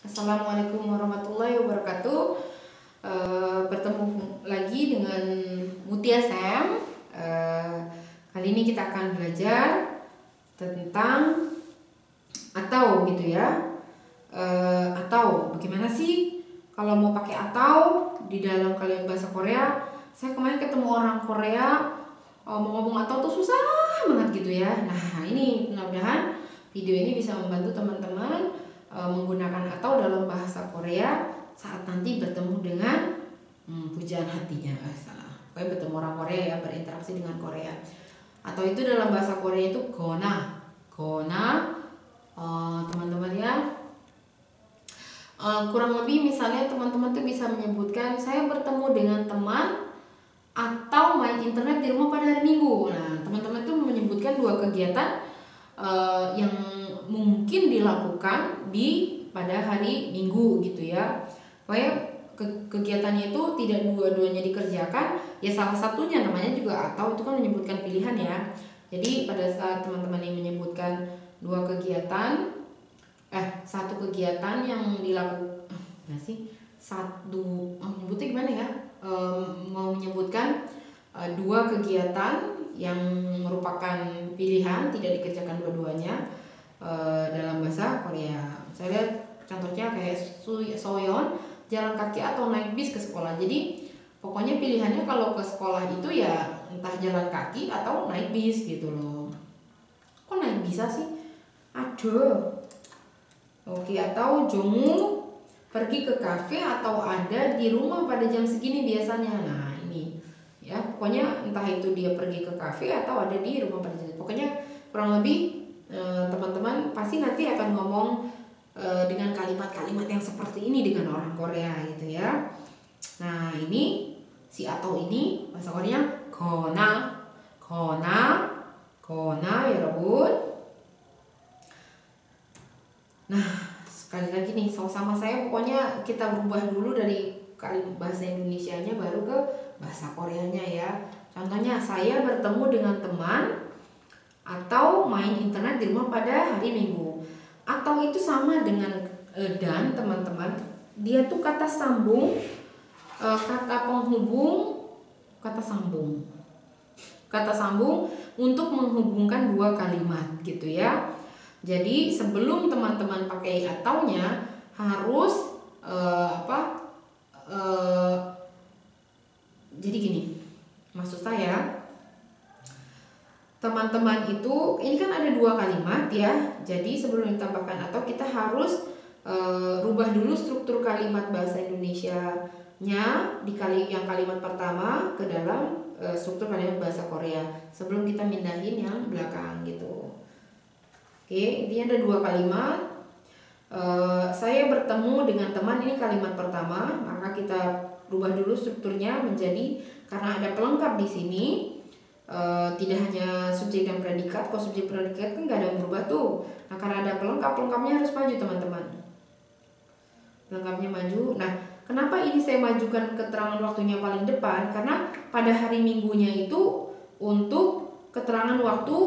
Assalamualaikum warahmatullahi wabarakatuh. Bertemu lagi dengan Mutia Sam. Kali ini kita akan belajar tentang atau gitu ya. Atau bagaimana sih kalau mau pakai atau di dalam kalimat bahasa Korea? Saya kemarin ketemu orang Korea mau ngomong atau tuh susah banget gitu ya. Nah, ini mudah-mudahan video ini bisa membantu teman-teman menggunakan atau dalam bahasa Korea saat nanti bertemu dengan pujaan hatinya. Salah. Pokoknya bertemu orang Korea ya, berinteraksi dengan Korea. Atau itu dalam bahasa Korea itu gona. Gona teman-teman ya. Kurang lebih misalnya teman-teman tuh bisa menyebutkan saya bertemu dengan teman atau main internet di rumah pada hari Minggu. Nah, teman-teman tuh menyebutkan dua kegiatan yang mungkin dilakukan pada hari Minggu gitu ya. Pokoknya kegiatannya itu tidak dua-duanya dikerjakan, ya salah satunya namanya juga atau itu kan menyebutkan pilihan ya. Jadi pada saat teman-teman yang menyebutkan dua kegiatan, satu kegiatan yang dilakukan, menyebutnya gimana ya? Mau menyebutkan dua kegiatan yang merupakan pilihan tidak dikerjakan dua-duanya dalam bahasa Korea. Saya lihat contohnya kayak soyeon, jalan kaki atau naik bis ke sekolah. Jadi pokoknya pilihannya kalau ke sekolah itu ya entah jalan kaki atau naik bis gitu loh. Kok naik bisa sih? Aduh. Oke, atau Jongwoo pergi ke kafe atau ada di rumah pada jam segini biasanya. Nah ini ya, pokoknya entah itu dia pergi ke kafe atau ada di rumah pada jam. Pokoknya kurang lebih teman-teman pasti nanti akan ngomong dengan kalimat-kalimat yang seperti ini dengan orang Korea gitu ya. Nah ini si atau ini bahasa Koreanya gona, gona, gona ya Robun. Nah sekali lagi nih sama-sama saya, pokoknya kita berubah dulu dari kalimat bahasa Indonesianya baru ke bahasa Koreanya ya. Contohnya saya bertemu dengan teman atau main internet di rumah pada hari Minggu. Atau itu sama dengan dan teman-teman, dia tuh kata sambung, kata penghubung, kata sambung untuk menghubungkan dua kalimat gitu ya. Jadi sebelum teman-teman pakai ataunya harus jadi gini, maksud saya teman-teman itu ini kan ada dua kalimat ya. Jadi sebelum ditambahkan atau kita harus rubah dulu struktur kalimat bahasa Indonesianya yang kalimat pertama ke dalam struktur kalimat bahasa Korea sebelum kita mindahin yang belakang gitu. Oke, intinya ada dua kalimat. Saya bertemu dengan teman, ini kalimat pertama, maka kita rubah dulu strukturnya menjadi, karena ada pelengkap di sini. Tidak hanya subjek dan predikat. Kalau subjek predikat kan nggak ada yang berubah tuh. Nah karena ada pelengkapnya harus maju teman-teman. Pelengkapnya maju. Nah kenapa ini saya majukan keterangan waktunya paling depan? Karena pada hari Minggunya itu untuk keterangan waktu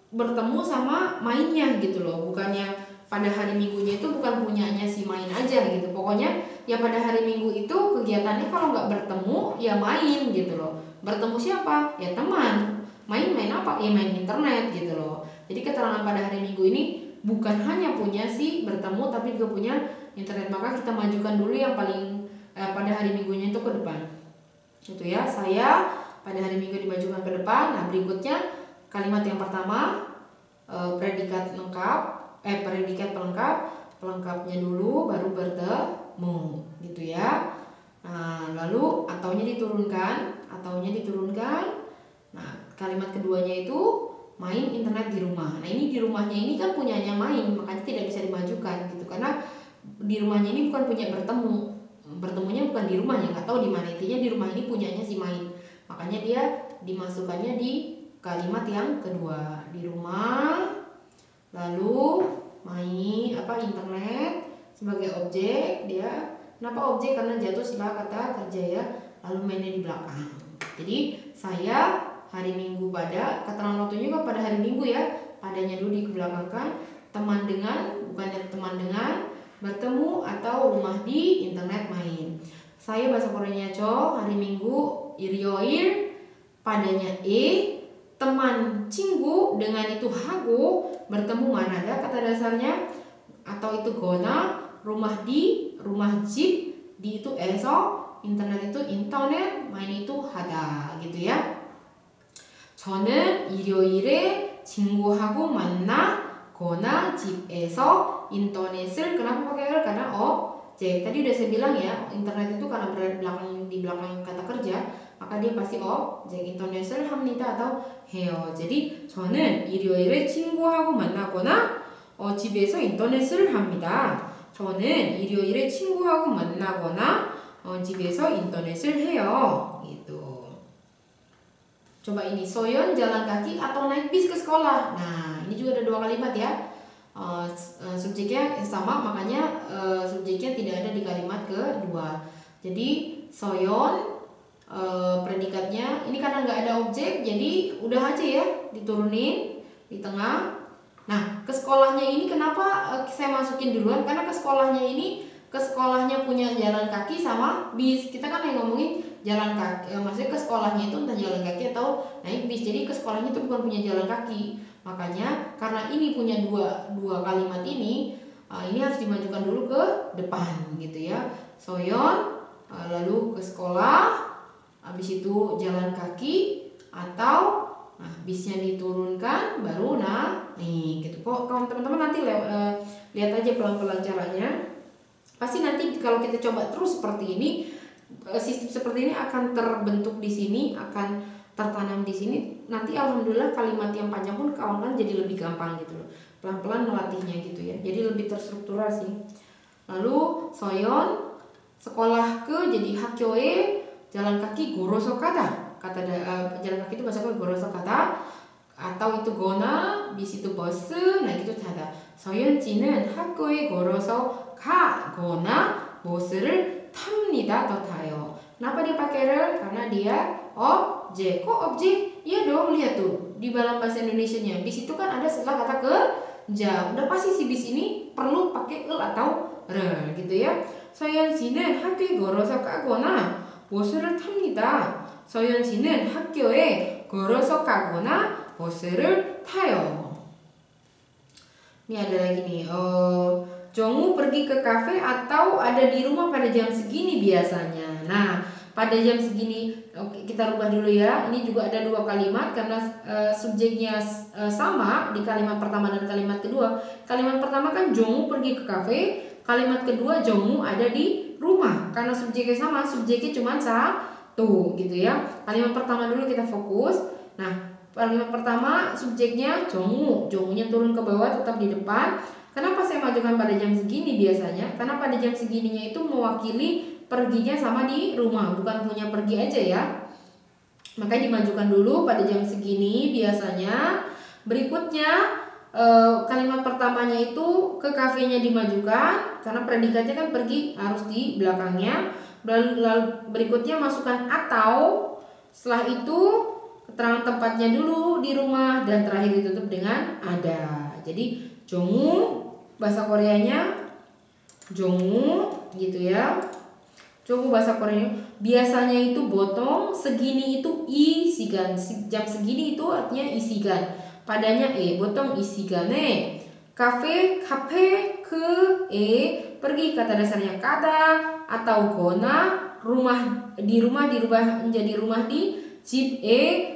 bertemu sama mainnya gitu loh. Bukannya pada hari Minggunya itu bukan punyanya si main aja gitu. Pokoknya ya pada hari Minggu itu kegiatannya kalau nggak bertemu ya main gitu loh. Bertemu siapa? Ya teman. Main apa? Ya main internet gitu loh. Jadi keterangan pada hari Minggu ini bukan hanya punya si bertemu tapi juga punya internet. Maka kita majukan dulu yang paling pada hari Minggunya itu ke depan. Itu ya, saya pada hari Minggu dimajukan ke depan. Nah berikutnya kalimat yang pertama predikat pelengkap, pelengkapnya dulu baru bertemu gitu ya. Nah, lalu ataunya diturunkan. Nah, kalimat keduanya itu main internet di rumah. Nah, ini di rumahnya ini kan punyanya main, makanya tidak bisa dimajukan gitu karena di rumahnya ini bukan punya bertemu. Bertemunya bukan di rumahnya, nggak tahu di mana, intinya di rumah ini punyanya si main. Makanya dia dimasukkannya di kalimat yang kedua, di rumah. Lalu main internet sebagai objek dia. Kenapa objek? Karena jatuh setelah kata kerja ya. Lalu mainnya di belakang. Jadi saya hari Minggu pada keterangan waktunya juga pada hari Minggu ya. Padanya dulu dibelakangkan. Teman dengan, bukannya teman dengan, bertemu atau rumah di internet main. Saya bahasa Koreanya Cho, hari Minggu 일요일, padanya teman 친구 dengan itu hago, bertemu mana ada kata dasarnya, atau itu gona, rumah di, rumah 집, di itu e서, internet itu internet, main itu 하다 gitu ya. 저는 일요일에 친구하고 만나거나 집에서 인터넷을, kenapa pakai L? Karena objek. Tadi udah saya bilang ya, internet itu karena berada di belakang kata kerja, maka dia pasti objek. 인터넷을 합니다 atau 해요. jadi 저는 일요일에 친구하고 만나거나 집에서 인터넷을 합니다. 저는 일요일에 친구하고 만나거나 집에서 인터넷을 해요. gitu. Coba ini, Soyeon jalan kaki atau naik bis ke sekolah. Nah, ini juga ada dua kalimat ya. Subjeknya sama, makanya subjeknya tidak ada di kalimat kedua. Jadi Soyeon predikatnya ini karena nggak ada objek, jadi udah aja ya diturunin di tengah. Nah, ke sekolahnya ini kenapa saya masukin duluan? Karena ke sekolahnya punya jalan kaki sama bis. Kita kan yang ngomongin jalan kaki, maksudnya ke sekolahnya itu entah jalan kaki atau naik bis. Jadi ke sekolahnya itu bukan punya jalan kaki. Makanya karena ini punya dua kalimat ini harus dimajukan dulu ke depan gitu ya. Soyeon lalu ke sekolah, habis itu jalan kaki atau bisnya diturunkan baru naik gitu. Kok teman-teman nanti lihat aja pelan-pelan caranya. Pasti nanti kalau kita coba terus seperti ini, sistem seperti ini akan terbentuk di sini, akan tertanam di sini. Nanti alhamdulillah kalimat yang panjang pun kawan-kawan jadi lebih gampang gitu loh. Pelan-pelan melatihnya gitu ya. Jadi lebih terstruktural sih. Lalu Soyeon sekolah ke, jadi 학교에 jalan kaki 걸어서 가다. jalan kaki itu bahasa Korea 걸어서 가다. atau itu gona, bis itu bus, nah gitu 타다. 서윤지는 학교에 걸어서 가거나 버스를 탑니다 atau tayo. Kenapa dia pakai rel? Karena dia objek. Kok objek? Iya dong, lihat tuh di dalam bahasa Indonesianya. Bis itu kan ada setelah kata kerja. Udah pasti si bis ini perlu pakai el atau rel gitu ya. 서윤지는 학교에 걸어서 가거나 버스를 탑니다. 서윤지는 학교에 걸어서 가거나 버스를 타요. Ini ada lagi nih. Jongwoo pergi ke kafe atau ada di rumah pada jam segini biasanya. Nah, pada jam segini, oke, kita rubah dulu ya. Ini juga ada dua kalimat karena subjeknya sama di kalimat pertama dan kalimat kedua. Kalimat pertama kan Jongwoo pergi ke kafe. Kalimat kedua Jongwoo ada di rumah. Karena subjeknya sama, subjeknya cuma satu gitu ya. Kalimat pertama dulu kita fokus. Nah, kalimat pertama subjeknya Jongwoo. Jongwoo-nya turun ke bawah, tetap di depan. Kenapa saya majukan pada jam segini biasanya? Karena pada jam segininya itu mewakili perginya sama di rumah, bukan punya pergi aja ya. Makanya dimajukan dulu pada jam segini biasanya. Berikutnya kalimat pertamanya itu ke kafenya dimajukan karena predikatnya kan pergi harus di belakangnya. Lalu berikutnya masukkan atau. Setelah itu keterangan tempatnya dulu di rumah dan terakhir ditutup dengan ada. Jadi Jongwoo bahasa Koreanya Jongwoo gitu ya. Jongwoo bahasa Koreanya biasanya itu botom, segini itu i sigan. Jam segini itu artinya i sigan. Padanya botom i sigane. Kafe ke pergi kata dasarnya kada atau gona, dirubah menjadi rumah di 집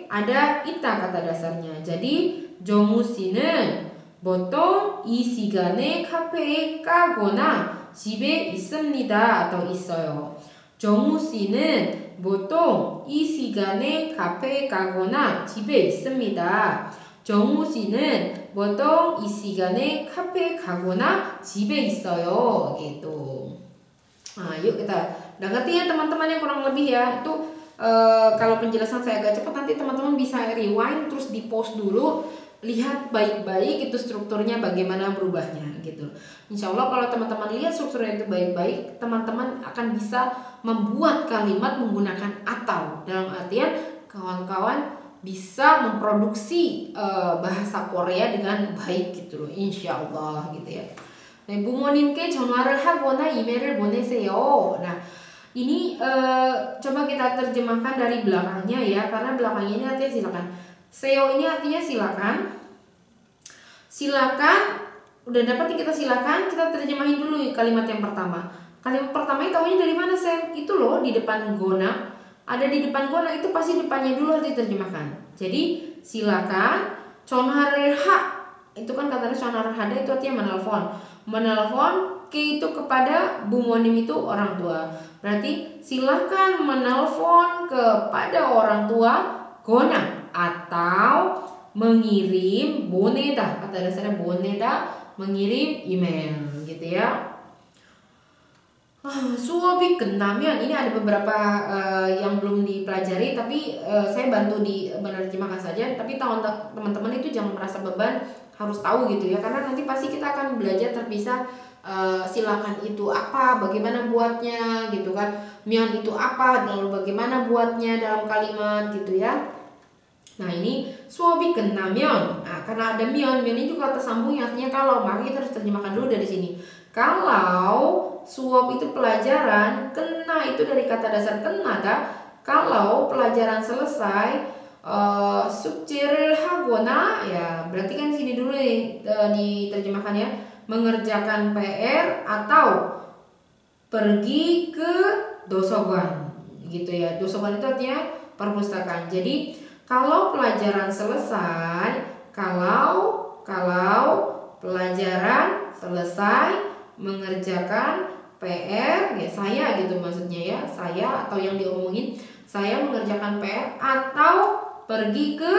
ada ita kata dasarnya. Jadi Jongwoo 씨는 보통 이 시간에 카페에 가거나 집에 있습니다 atau 있어요. 정우 씨는 보통 이 시간에 카페에 가거나 집에 있습니다. 정우 씨는 보통 이 시간에 카페에 가거나 집에 있어요. Gitu. Nah, yuk kita udah ngerti ya teman-teman yang kurang lebih ya. Itu kalau penjelasan saya agak cepat, nanti teman-teman bisa rewind terus di pause dulu, lihat baik-baik itu strukturnya bagaimana berubahnya gitu. Insya Allah kalau teman-teman lihat strukturnya itu baik-baik, teman-teman akan bisa membuat kalimat menggunakan atau, dalam artian kawan-kawan bisa memproduksi bahasa Korea dengan baik gitu loh, insya Allah gitu ya. 네, 부모님께 전화를 하거나 이메일을 보내세요. Nah, ini coba kita terjemahkan dari belakangnya ya, karena belakangnya ini artinya silakan. Seo ini artinya silakan. Silakan, udah dapat kita silakan, kita terjemahin dulu kalimat yang pertama. Kalimat pertama itu tahunya dari mana, Sam? Itu loh di depan gona. Ada di depan gona, itu pasti depannya dulu harus diterjemahkan. Jadi silakan, 전화를 itu kan katanya 전화를 하다 itu artinya menelpon. Menelpon ke itu kepada bumonim itu orang tua. Berarti silakan menelpon kepada orang tua gona atau mengirim boneda. Kata dasarnya boneda, mengirim email gitu ya. 수업이 끝나면 ini ada beberapa yang belum dipelajari tapi saya bantu di menerjemahkan saja, tapi teman-teman itu jangan merasa beban harus tahu gitu ya, karena nanti pasti kita akan belajar terpisah. Silakan itu apa, bagaimana buatnya gitu kan, mion itu apa, lalu bagaimana buatnya dalam kalimat gitu ya. Nah ini suobi kenamion, nah karena ada mion ini juga tersambung artinya kalau, maka kita harus terjemahkan dulu dari sini. Kalau suop itu pelajaran, kena itu dari kata dasar kena dah. Kalau pelajaran selesai, 숙제를 하거나 ya berarti kan sini dulu diterjemahkan ya, mengerjakan PR atau pergi ke dosoban gitu ya. Dosoban itu artinya perpustakaan. Jadi kalau pelajaran selesai, kalau pelajaran selesai, mengerjakan PR ya saya gitu maksudnya ya, saya atau yang diomongin saya mengerjakan PR atau pergi ke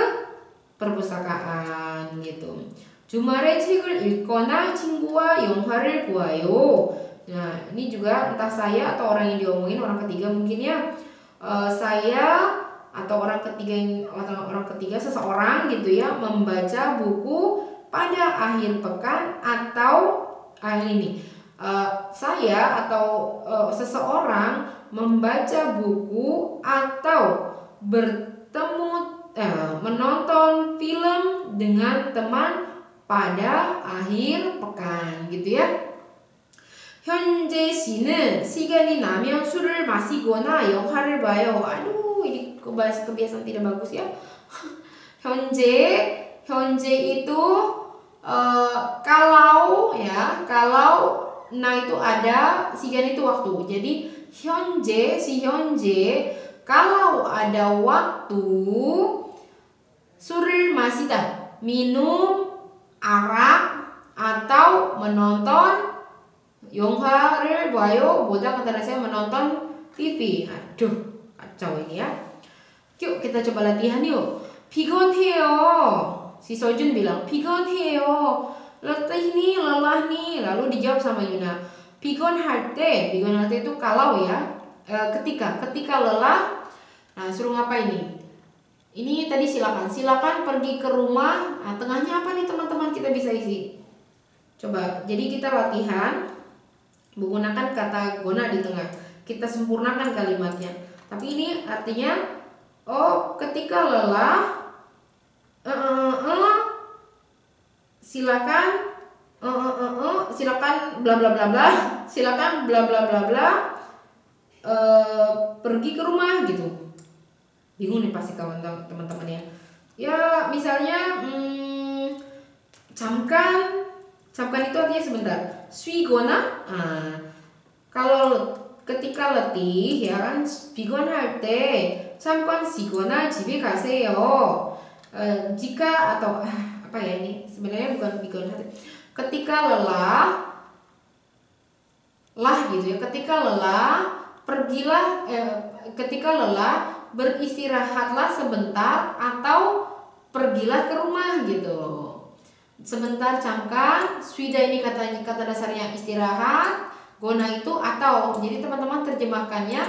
perpustakaan gitu. 주말에 책을 읽거나 친구와 영화를 보아요. Nah ini juga entah saya atau orang yang diomongin orang ketiga mungkin ya, saya atau orang ketiga seseorang gitu ya, membaca buku pada akhir pekan atau saya atau seseorang membaca buku atau menonton film dengan teman pada akhir pekan gitu ya. 현재 씨는 시간이 나면 술을 마시거나 영화를 봐요. Aduh, ini kebiasaan tidak bagus ya. 현재 itu kalau nah itu ada, sigan itu waktu. Jadi 현재 kalau ada waktu, 술을 마시다 minum arak atau menonton, 영화를 봐요 보다 kata saya menonton TV. Aduh kacau ini ya. Yuk kita coba latihan yuk. 피곤해요. Si Sojun bilang 피곤해요, letih nih, lelah nih. Lalu dijawab sama Yuna, 피곤할 때 itu kalau ya, ketika lelah. Nah suruh ngapain nih? Ini tadi silakan pergi ke rumah. Nah tengahnya apa nih teman-teman, kita bisa isi. Coba jadi kita latihan menggunakan kata gona di tengah, kita sempurnakan kalimatnya. Tapi ini artinya ketika lelah, silakan bla bla bla bla, silakan bla bla bla bla, pergi ke rumah gitu. Bingung nih pasti teman-teman ya. Ya misalnya 잠깐 itu artinya sebentar. 쉬거나, kalau ketika letih ya kan, 피곤할 때 잠깐 쉬거나 집에 가세요. Jika atau apa ya, ini sebenarnya bukan pigonhar, ketika lelah gitu ya, ketika lelah pergilah, ketika lelah beristirahatlah sebentar atau pergilah ke rumah gitu. Sebentar, 잠깐, 쉬다 ini kata dasarnya istirahat, gona itu atau. Jadi teman-teman terjemahkannya,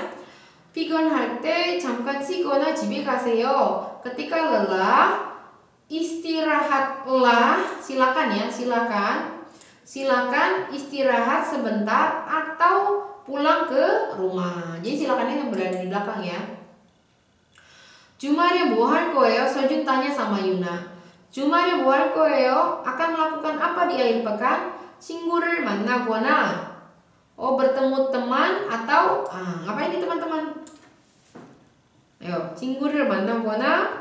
피곤할 때 잠깐 쉬거나 집에 가세요. Ketika lelah, istirahatlah, silakan ya, silakan istirahat sebentar atau pulang ke rumah. Jadi silakannya yang berada di belakang ya. 주말에 뭐 할 거예요? Sojun tanya sama Yuna. 주말에 뭐 할 거예요? Akan melakukan apa di akhir pekan? 친구를 만나거나 bertemu teman atau ngapain nih teman-teman? Ayo, 친구를 만나거나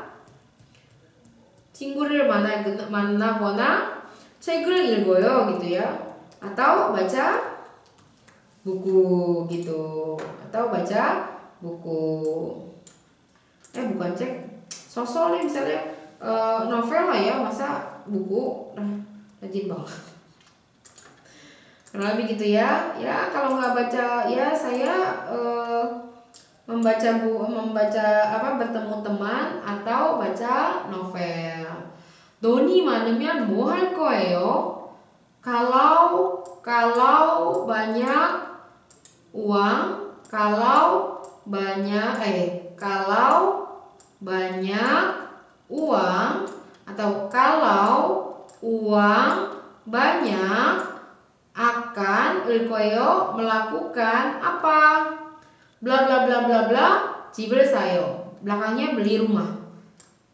책을 읽어요 gitu ya. Atau baca buku gitu. Atau baca buku. Bukan cek sosol nih misalnya novel lah ya, masa buku rajin banget. Kurang lebih gitu ya. Ya kalau nggak baca ya saya bertemu teman atau baca novel. 돈이 많으면 뭐 할 거예요? Kalau banyak uang, kalau banyak uang atau kalau uang banyak akan melakukan apa? Bla bla bla bla bla 집을 사요. Belakangnya beli rumah.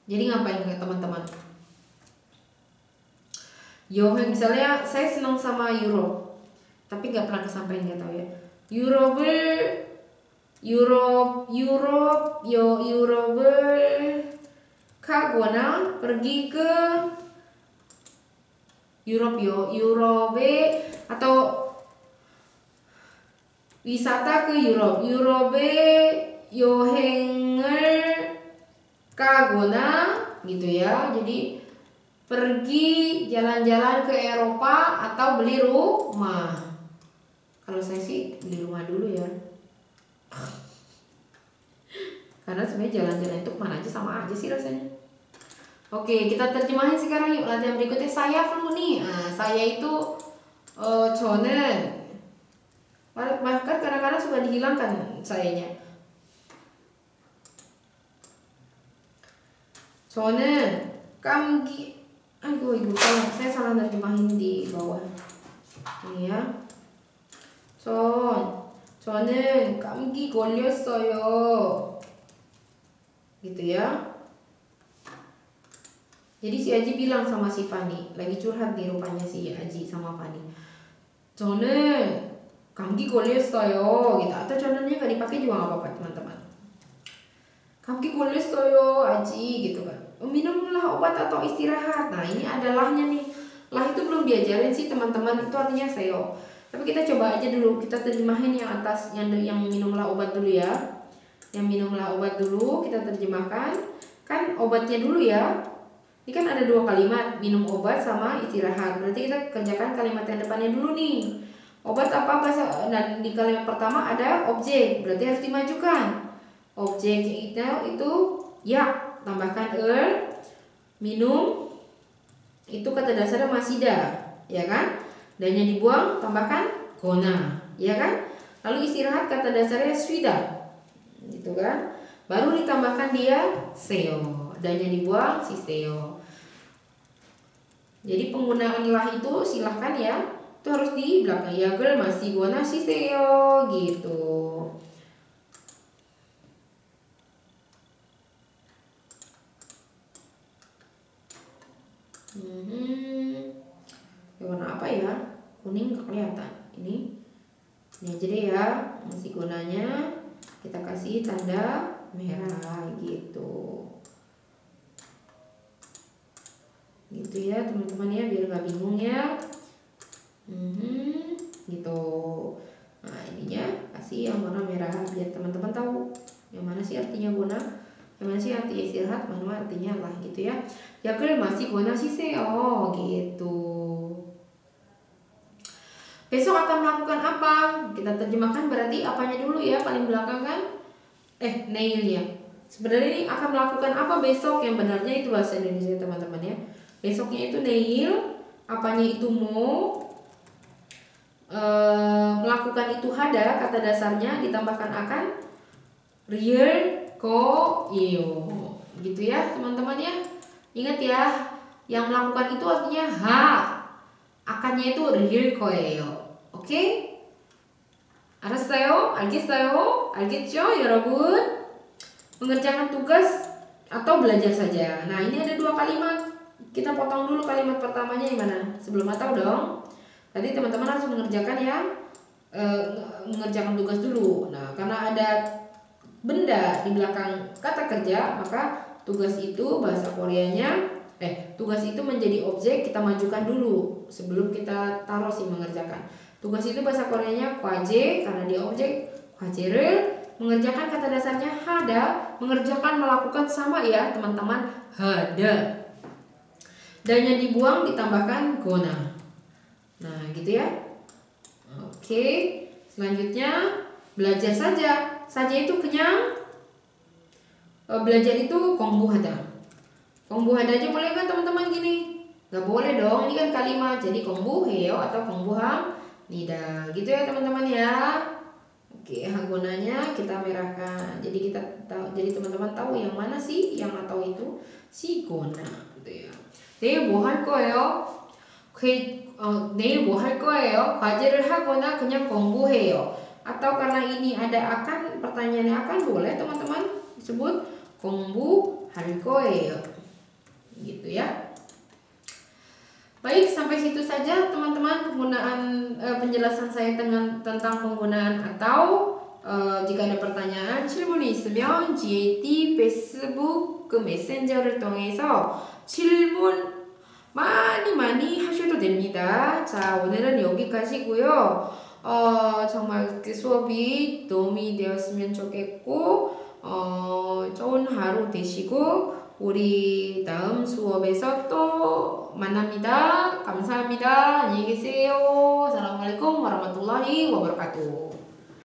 Jadi ngapain teman-teman? 여행 misalnya saya senang sama Europe, tapi nggak pernah kesampaian, nggak tahu ya. Europe을 가거나 pergi ke Europe atau wisata ke Europe 여행을 가거나 gitu ya. Jadi pergi jalan-jalan ke Eropa atau beli rumah. Kalau saya sih beli rumah dulu ya. Karena sebenarnya jalan-jalan itu kemana aja sama aja sih rasanya. Oke, kita terjemahin sekarang yuk. Latihan berikutnya saya flu nih. Saya itu 저는 bahkan kadang-kadang suka dihilangkan sayanya. 저는 감기. Aduh ibu tolong, saya salah terjemahin di bawah. Ini ya. 저는 감기 걸렸어요. Gitu ya. Jadi si Aji bilang sama si Fani, lagi curhat nih rupanya si Aji sama Fani. 저는 감기 걸렸어요 gitu. Atau contohnya nggak dipakai juga nggak apa-apa teman-teman. 감기 걸렸어요 Aji gitu kan. Minumlah obat atau istirahat. Nah ini adalahnya nih. Lah itu belum diajarin sih teman-teman. Itu artinya sayo. Tapi kita coba aja dulu. Kita terjemahin yang atas, yang minumlah obat dulu ya. Yang minumlah obat dulu kita terjemahkan. Kan obatnya dulu ya. Ini kan ada dua kalimat, minum obat sama istirahat. Berarti kita kerjakan kalimat yang depannya dulu nih. Obat apa dan di kalimat pertama ada objek. Berarti harus dimajukan. Objek itu ya. Tambahkan minum itu kata dasarnya masida, ya kan? Dan yang dibuang tambahkan gona, ya kan? Lalu istirahat kata dasarnya swida, gitu kan? Baru ditambahkan dia seo dan yang dibuang si seo. Jadi penggunaan lah itu silahkan ya, itu harus di belakang ya girl masih gona si seo gitu. Warna apa ya? Kuning nggak kelihatan. Ini aja deh ya. Masih gunanya kita kasih tanda merah gitu. Gitu ya teman-teman ya, biar nggak bingung ya. Gitu. Nah ininya kasih yang warna merah biar teman-teman tahu yang mana sih artinya guna, yang mana sih artinya istirahat, mana artinya lah gitu ya. 약을 마시거나 쉬세요 gitu. Besok akan melakukan apa? Kita terjemahkan berarti apanya dulu ya, paling belakang kan? Nailnya. Sebenarnya ini akan melakukan apa besok, yang benarnya itu bahasa Indonesia teman-teman ya. Besoknya itu nail, apanya itu mau, melakukan itu hada, kata dasarnya ditambahkan akan, real ko iyo. Gitu ya teman-teman ya. Ingat ya, yang melakukan itu artinya akannya itu real ko예요. Oke? 알았어요? 알겠어요? 알겠죠, 여러분? Mengerjakan tugas atau belajar saja. Nah, ini ada dua kalimat. Kita potong dulu kalimat pertamanya yang mana? Sebelum atau dong. tadi teman-teman harus mengerjakan mengerjakan tugas dulu. Nah, karena ada benda di belakang kata kerja, maka tugas itu bahasa Koreanya tugas itu menjadi objek, kita majukan dulu sebelum kita taruh si mengerjakan. Tugas itu bahasa Koreanya 과제, karena dia objek. 과제를 mengerjakan kata dasarnya hada, mengerjakan melakukan sama ya teman-teman, hada. Dan yang dibuang ditambahkan gona. Nah, gitu ya. Oke, selanjutnya belajar saja. Saja itu kenyang. Belajar itu 공부하다. 공부하다 aja boleh kan teman-teman gini? Gak boleh dong, ini kan kalimat. Jadi 공부해요 atau 공부합니다. Gitu ya teman-teman ya. Oke, hagonanya kita merahkan. Jadi kita tahu, jadi teman-teman tahu yang mana sih yang atau itu si gona gitu ya. 내일 뭐 할 거예요? 내일 뭐 할 거예요? 과제를 하거나 그냥 공부해요. Atau karena ini ada akan, pertanyaannya akan, boleh teman-teman disebut 공부할 거예요. Gitu ya. Baik, sampai situ saja teman-teman penggunaan penjelasan saya tentang penggunaan atau. jika ada pertanyaan, 질문이 있으면 GAT 페이스북 메신저를 통해서 질문 많이 하셔도 됩니다. 자, 오늘은 여기까지고요. 정말 그 수업이 도움이 되었으면 좋겠고, 좋은 하루 되시고, 우리 다음 수업에서 또 만납니다. 감사합니다. 안녕히 계세요. Assalamualaikum warahmatullahi wabarakatuh.